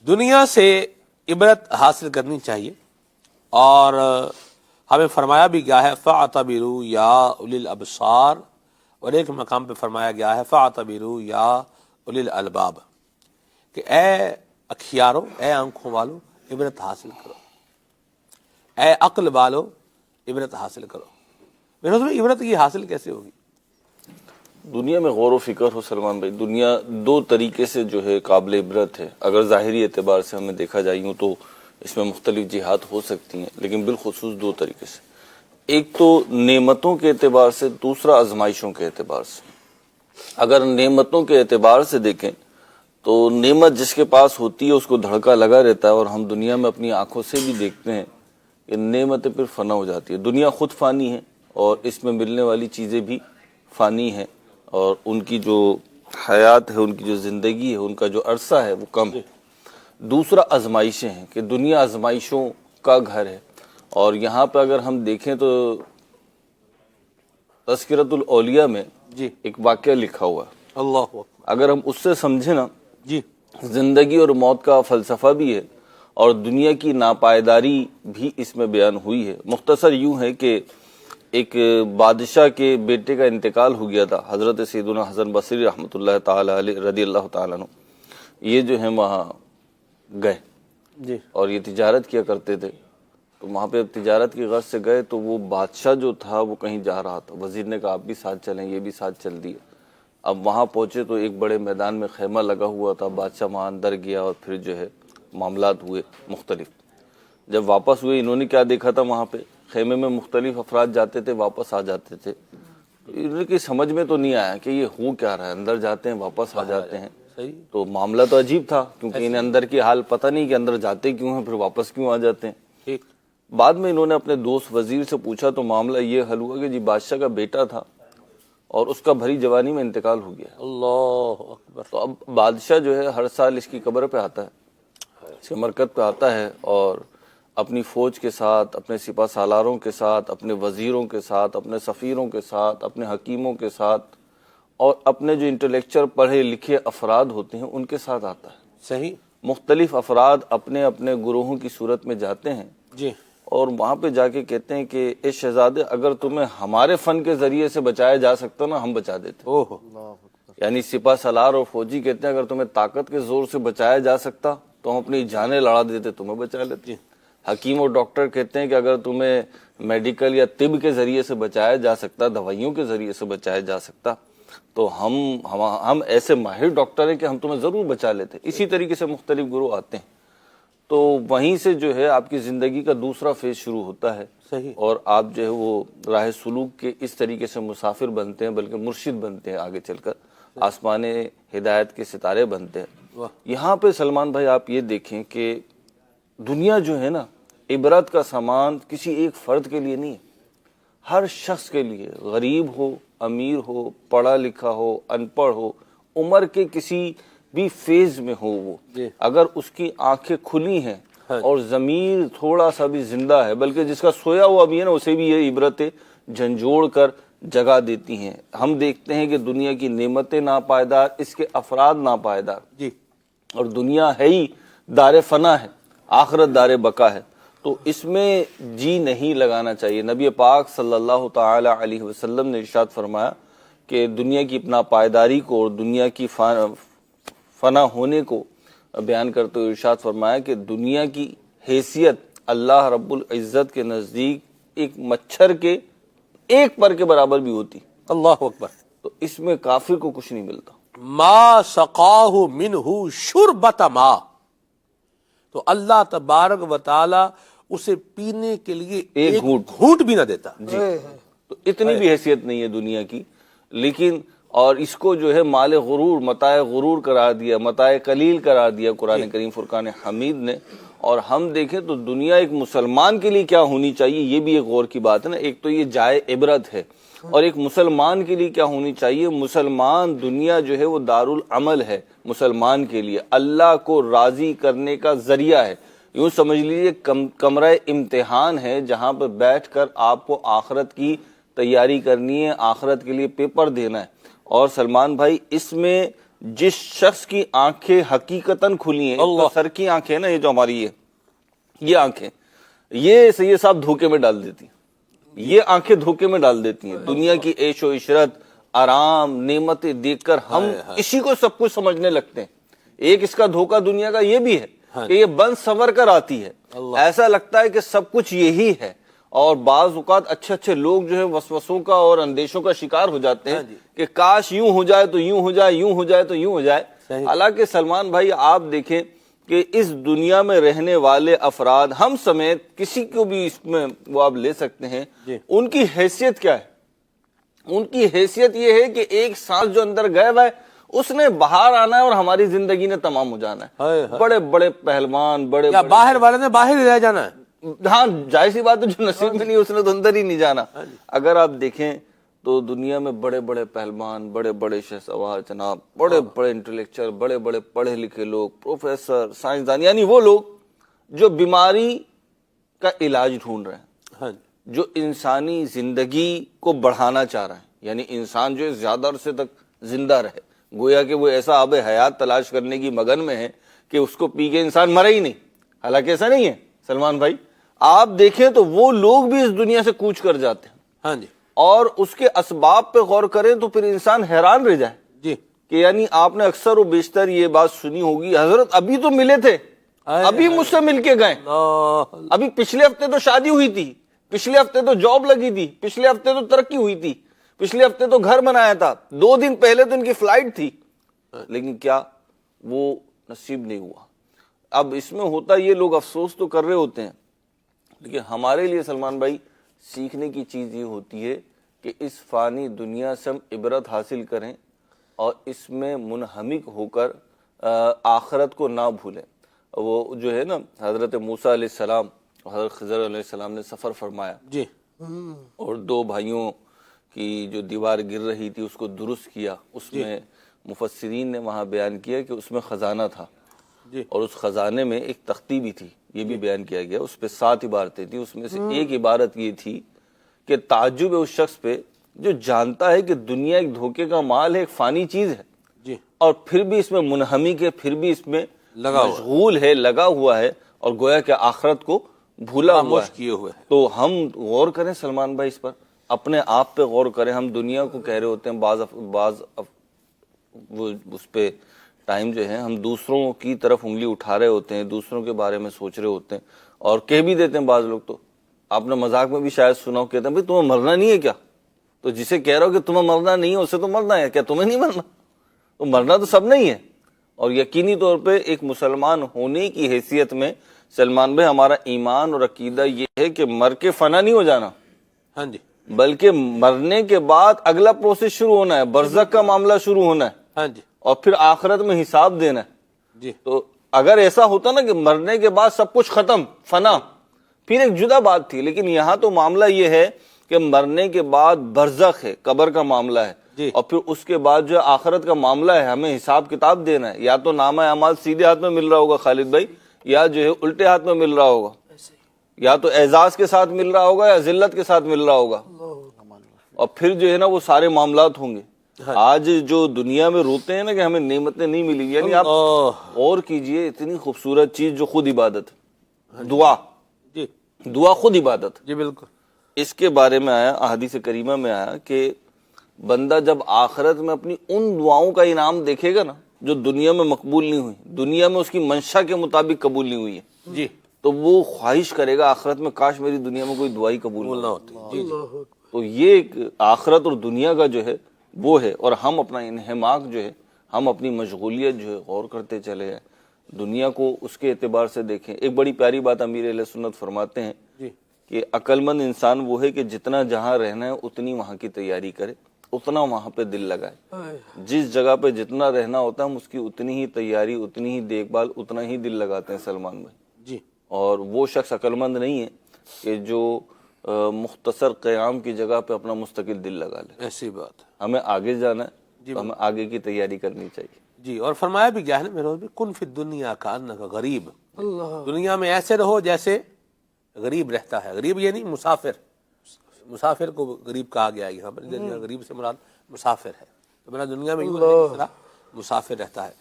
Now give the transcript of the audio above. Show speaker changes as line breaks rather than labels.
دنیا سے عبرت حاصل کرنی چاہیے، اور ہمیں فرمایا بھی گیا ہے فَاعْتَبِرُوا یا اُولِي الْأَبْصَارِ، اور ایک مقام پہ فرمایا گیا ہے فَاعْتَبِرُوا یا اُولِي الْأَلْبَابِ، کہ اے اکھیارو، اے آنکھوں والو عبرت حاصل کرو، اے عقل والو عبرت حاصل کرو۔ میرے دوستو، عبرت کی حاصل کیسے ہوگی؟
دنیا میں غور و فکر ہو سلمان بھائی، دنیا دو طریقے سے جو ہے قابل عبرت ہے۔ اگر ظاہری اعتبار سے ہمیں دیکھا جائے یوں تو اس میں مختلف جہات ہو سکتی ہیں، لیکن بالخصوص دو طریقے سے، ایک تو نعمتوں کے اعتبار سے، دوسرا آزمائشوں کے اعتبار سے۔ اگر نعمتوں کے اعتبار سے دیکھیں تو نعمت جس کے پاس ہوتی ہے اس کو دھڑکا لگا رہتا ہے، اور ہم دنیا میں اپنی آنکھوں سے بھی دیکھتے ہیں کہ نعمتیں پھر فنا ہو جاتی ہے۔ دنیا خود فانی ہے اور اس میں ملنے والی چیزیں بھی فانی ہیں، اور ان کی جو حیات ہے، ان کی جو زندگی ہے، ان کا جو عرصہ ہے وہ کم ہے۔ دوسرا آزمائشیں ہیں کہ دنیا آزمائشوں کا گھر ہے، اور یہاں پہ اگر ہم دیکھیں تو تذکرۃ الاولیاء میں
جی
ایک واقعہ لکھا ہوا ہے،
اللہ اکبر۔
اگر ہم اس سے سمجھیں نا،
جی
زندگی اور موت کا فلسفہ بھی ہے اور دنیا کی ناپائیداری بھی اس میں بیان ہوئی ہے۔ مختصر یوں ہے کہ ایک بادشاہ کے بیٹے کا انتقال ہو گیا تھا، حضرت سیدنا حسن بصری رحمۃ اللہ تعالی علیہ رضی اللہ تعالیٰ عنہ، یہ جو ہیں وہاں گئے
جی
اور یہ تجارت کیا کرتے تھے، تو وہاں پہ تجارت کی غرض سے گئے تو وہ بادشاہ جو تھا وہ کہیں جا رہا تھا، وزیر نے کہا آپ بھی ساتھ چلیں، یہ بھی ساتھ چل دیے۔ اب وہاں پہنچے تو ایک بڑے میدان میں خیمہ لگا ہوا تھا، بادشاہ وہاں اندر گیا اور پھر جو ہے معاملات ہوئے مختلف۔ جب واپس ہوئے انہوں نے کیا دیکھا تھا، وہاں پہ خیمے میں مختلف افراد جاتے تھے واپس آ جاتے تھے، انہوں کی سمجھ میں تو نہیں آیا کہ یہ ہو کیا رہا ہے، اندر جاتے ہیں واپس آ جاتے ہیں،
صحیح،
تو معاملہ تو عجیب تھا کیونکہ انہیں اندر کی حال پتہ نہیں کہ اندر جاتے کیوں ہیں پھر واپس کیوں آ جاتے ہیں۔
ٹھیک،
بعد میں انہوں نے اپنے دوست وزیر سے پوچھا تو معاملہ یہ حل ہوا کہ جی بادشاہ کا بیٹا تھا اور اس کا بھری جوانی میں انتقال ہو گیا۔
اللہ اکبر۔
تو اب بادشاہ جو ہے ہر سال اس کی قبر پہ آتا ہے، اس کے مرکز پہ آتا ہے، اور اپنی فوج کے ساتھ، اپنے سپہ سالاروں کے ساتھ، اپنے وزیروں کے ساتھ، اپنے سفیروں کے ساتھ، اپنے حکیموں کے ساتھ، اور اپنے جو انٹلیکچر پڑھے لکھے افراد ہوتے ہیں ان کے ساتھ آتا ہے۔
صحیح،
مختلف افراد اپنے اپنے گروہوں کی صورت میں جاتے ہیں،
جی
اور وہاں پہ جا کے کہتے ہیں کہ اے شہزادے، اگر تمہیں ہمارے فن کے ذریعے سے بچایا جا سکتا نا ہم بچا دیتے۔
اوہ،
یعنی سپہ سالار اور فوجی کہتے ہیں اگر تمہیں طاقت کے زور سے بچایا جا سکتا تو ہم اپنی جانیں لڑا دیتے، تمہیں بچا لیتے۔ حکیم اور ڈاکٹر کہتے ہیں کہ اگر تمہیں میڈیکل یا طب کے ذریعے سے بچایا جا سکتا، دوائیوں کے ذریعے سے بچایا جا سکتا، تو ہم ایسے ماہر ڈاکٹر ہیں کہ ہم تمہیں ضرور بچا لیتے۔ اسی طریقے سے مختلف گروہ آتے ہیں، تو وہیں سے جو ہے آپ کی زندگی کا دوسرا فیز شروع ہوتا ہے،
صحیح،
اور آپ جو ہے وہ راہ سلوک کے اس طریقے سے مسافر بنتے ہیں، بلکہ مرشد بنتے ہیں، آگے چل کر آسمان ہدایت کے ستارے بنتے ہیں۔ یہاں پہ سلمان بھائی آپ یہ دیکھیں کہ دنیا جو ہے نا، عبرت کا سامان کسی ایک فرد کے لیے نہیں ہے، ہر شخص کے لیے، غریب ہو، امیر ہو، پڑھا لکھا ہو، ان پڑھ ہو، عمر کے کسی بھی فیز میں ہو، وہ اگر اس کی آنکھیں کھلی ہیں اور ضمیر تھوڑا سا بھی زندہ ہے، بلکہ جس کا سویا ہوا بھی ہے نا اسے بھی یہ عبرتیں جھنجھوڑ کر جگا دیتی ہیں۔ ہم دیکھتے ہیں کہ دنیا کی نعمتیں ناپائیدار، اس کے افراد ناپائیدار،
جی،
اور دنیا ہے ہی دار فنا ہے، آخرت دار بقا ہے، تو اس میں جی نہیں لگانا چاہیے۔ نبی پاک صلی اللہ تعالی علیہ وسلم نے ارشاد فرمایا کہ دنیا کی اپنا پائیداری کو اور دنیا کی فنا ہونے کو بیان کرتے ہوئے ارشاد فرمایا کہ دنیا کی حیثیت اللہ رب العزت کے نزدیک ایک مچھر کے ایک پر کے برابر بھی ہوتی،
اللہ اکبر۔
تو اس میں کافر کو کچھ نہیں ملتا۔
ما سقاہ منہ شربۃ ماء، تو اللہ تبارک و تعالی اسے پینے کے لیے ایک گھونٹ بھی نہ دیتا۔
جی، تو اتنی بھی حیثیت نہیں ہے دنیا کی، لیکن اور اس کو جو ہے مال غرور، متاع غرور قرار دیا، متاع قلیل قرار دیا قرآن کریم فرقان حمید نے۔ اور ہم دیکھیں تو دنیا ایک مسلمان کے لیے کیا ہونی چاہیے، یہ بھی ایک غور کی بات ہے نا۔ ایک تو یہ جائے عبرت ہے، اور ایک مسلمان کے لیے کیا ہونی چاہیے۔ مسلمان دنیا جو ہے وہ دارالعمل ہے، مسلمان کے لیے اللہ کو راضی کرنے کا ذریعہ ہے۔ یوں سمجھ لیجیے کمرہ امتحان ہے جہاں پہ بیٹھ کر آپ کو آخرت کی تیاری کرنی ہے، آخرت کے لیے پیپر دینا ہے۔ اور سلمان بھائی اس میں جس شخص کی آنکھیں حقیقتاً کھلی ہیں، تو سر کی آنکھیں ہیں نا، یہ جو ہماری یہ آنکھیں، یہ سید صاحب دھوکے میں ڈال دیتی ہیں، یہ آنکھیں دھوکے میں ڈال دیتی ہیں. دنیا کی عیش و عشرت، آرام، نعمتیں دیکھ کر ہم اسی کو سب کچھ سمجھنے لگتے ہیں. ایک اس کا دھوکہ دنیا کا یہ بھی ہے کہ یہ بند سنور کر آتی ہے، ایسا لگتا ہے کہ سب کچھ یہی ہے، اور بعض اوقات اچھے اچھے لوگ جو ہے وسوسوں کا اور اندیشوں کا شکار ہو جاتے ہیں کہ کاش یوں ہو جائے تو یوں ہو جائے، یوں ہو جائے تو یوں ہو جائے. حالانکہ سلمان بھائی آپ دیکھیں کہ اس دنیا میں رہنے والے افراد، ہم سمیت کسی کو بھی اس میں وہ آپ لے سکتے ہیں، ان کی حیثیت کیا ہے؟ ان کی حیثیت یہ ہے کہ ایک سانس جو اندر گئے ہوا ہے اس نے باہر آنا ہے اور ہماری زندگی نے تمام ہو جانا ہے. بڑے بڑے پہلوان، بڑے
باہر والے نے باہر ہی رہ جانا ہے.
ہاں ظاہر سی بات ہے، جو نصیب میں نہیں اس نے تو اندر ہی نہیں جانا. اگر آپ دیکھیں تو دنیا میں بڑے بڑے پہلوان، بڑے بڑے شہسوار جناب، بڑے بڑے انٹلیکچوئل، بڑے بڑے پڑھے لکھے لوگ، پروفیسر، سائنسدان، یعنی وہ لوگ جو بیماری کا علاج ڈھونڈ رہے ہیں، جو انسانی زندگی کو بڑھانا چاہ رہے ہیں، یعنی انسان جو زیادہ عرصے تک زندہ رہے، گویا کہ وہ ایسا آب حیات تلاش کرنے کی مگن میں ہے کہ اس کو پی کے انسان مرے ہی نہیں. حالانکہ ایسا نہیں ہے سلمان بھائی، آپ دیکھیں تو وہ لوگ بھی اس دنیا سے کوچ کر جاتے ہیں. اور اس کے اسباب پہ غور کریں تو پھر انسان حیران رہ جائے کہ یعنی آپ نے اکثر و بیشتر یہ بات سنی ہوگی، حضرت ابھی تو ملے تھے، ابھی مجھ سے مل کے گئے، ابھی پچھلے ہفتے تو شادی ہوئی تھی، پچھلے ہفتے تو جاب لگی تھی، پچھلے ہفتے تو ترقی ہوئی تھی، پچھلے ہفتے تو گھر بنایا تھا، 2 دن پہلے تو ان کی فلائٹ تھی، لیکن کیا وہ نصیب نہیں ہوا. اب اس میں ہوتا یہ، لوگ افسوس تو کر رہے ہوتے ہیں، لیکن ہمارے لیے سلمان بھائی سیکھنے کی چیز یہ ہوتی ہے کہ اس فانی دنیا سے ہم عبرت حاصل کریں اور اس میں منہمک ہو کر آخرت کو نہ بھولیں. وہ جو ہے نا حضرت موسیٰ علیہ السلام اور حضرت خضر علیہ السلام نے سفر فرمایا اور 2 بھائیوں کی جو دیوار گر رہی تھی اس کو درست کیا. اس میں مفسرین نے وہاں بیان کیا کہ اس میں خزانہ تھا، اور اس خزانے میں ایک تختی بھی تھی، یہ بھی بیان کیا گیا. اس پہ 7 عبارتیں تھیں، اس میں سے ایک عبارت یہ تھی کہ تعجب ہے اس شخص پہ جو جانتا ہے کہ دنیا ایک دھوکے کا مال ہے، ایک فانی چیز ہے، اور پھر بھی اس میں منہمک ہے، پھر بھی اس میں مشغول ہے، لگا ہوا ہے، اور گویا کہ آخرت کو بھولا ہوا ہے. تو ہم غور کریں سلمان بھائی، اس پر اپنے آپ پہ غور کریں. ہم دنیا کو کہہ رہے ہوتے ہیں، بعض وہ اس پہ ٹائم جو ہے ہم دوسروں کی طرف انگلی اٹھا رہے ہوتے ہیں، دوسروں کے بارے میں سوچ رہے ہوتے ہیں، اور کہہ بھی دیتے ہیں بعض لوگ. تو آپ نے مذاق میں بھی شاید سنا ہو، کہتے ہیں بھئی تمہیں مرنا نہیں ہے کیا؟ تو جسے کہہ رہا ہو کہ تمہیں مرنا نہیں ہے اسے تو مرنا ہے، کیا تمہیں نہیں مرنا؟ تو مرنا تو سب نہیں ہے. اور یقینی طور پہ ایک مسلمان ہونے کی حیثیت میں سلمان بھائی ہمارا ایمان اور عقیدہ یہ ہے کہ مر کے فنا نہیں ہو جانا، بلکہ مرنے کے بعد اگلا پروسیس شروع ہونا ہے، برزخ کا معاملہ شروع ہونا ہے، اور پھر آخرت میں حساب دینا ہے. تو اگر ایسا ہوتا نا کہ مرنے کے بعد سب کچھ ختم، فنا، پھر ایک جدا بات تھی. لیکن یہاں تو معاملہ یہ ہے کہ مرنے کے بعد برزخ ہے، قبر کا معاملہ ہے، اور پھر اس کے بعد جو آخرت کا معاملہ ہے، ہمیں حساب کتاب دینا ہے. یا تو نامہ اعمال سیدھے ہاتھ میں مل رہا ہوگا خالد بھائی، یا جو ہے الٹے ہاتھ میں مل رہا ہوگا، یا تو اعزاز کے ساتھ مل رہا ہوگا یا ذلت کے ساتھ مل رہا ہوگا، اور پھر جو ہے نا وہ سارے معاملات ہوں گے. آج جو دنیا میں روتے ہیں نا کہ ہمیں نعمتیں نہیں ملی، یعنی آپ اور کیجئے، اتنی خوبصورت چیز جو خود عبادت، دعا خود عبادت.
بالکل.
اس کے بارے میں آیا، احادیث کریمہ میں آیا کہ بندہ جب آخرت میں اپنی ان دعاؤں کا انعام دیکھے گا نا جو دنیا میں مقبول نہیں ہوئی، دنیا میں اس کی منشا کے مطابق قبول نہیں ہوئی ہے، تو وہ خواہش کرے گا آخرت میں کاش میری دنیا میں کوئی دعائی قبول نہ ہوتی. تو یہ ایک آخرت اور دنیا کا جو ہے وہ ہے. اور ہم اپنا انہماک جو ہے، ہم اپنی مشغولیت جو ہے غور کرتے چلے ہیں، دنیا کو اس کے اعتبار سے دیکھیں. ایک بڑی پیاری بات امیر اہل سنت فرماتے ہیں کہ عقل مند انسان وہ ہے کہ جتنا جہاں رہنا ہے اتنی وہاں کی تیاری کرے، اتنا وہاں پہ دل لگائے. جس جگہ پہ جتنا رہنا ہوتا ہے ہم اس کی اتنی ہی تیاری، اتنی ہی دیکھ بھال، اتنا ہی دل لگاتے ہیں سلمان بھائی. اور وہ شخص عقل مند نہیں ہے کہ جو مختصر قیام کی جگہ پہ اپنا مستقل دل لگا لے.
ایسی بات.
ہمیں آگے جانا ہے تو ہمیں آگے کی تیاری کرنی چاہیے.
اور فرمایا بھی گیا ہے نا میرے بھی، کن فی الدنیا کانک غریب، دنیا میں ایسے رہو جیسے غریب رہتا ہے. غریب یہ نہیں، مسافر کو غریب کہا گیا ہے یہاں پر. غریب سے مراد مسافر ہے. تو میرا دنیا میں یوں ہے جس طرح مسافر رہتا ہے.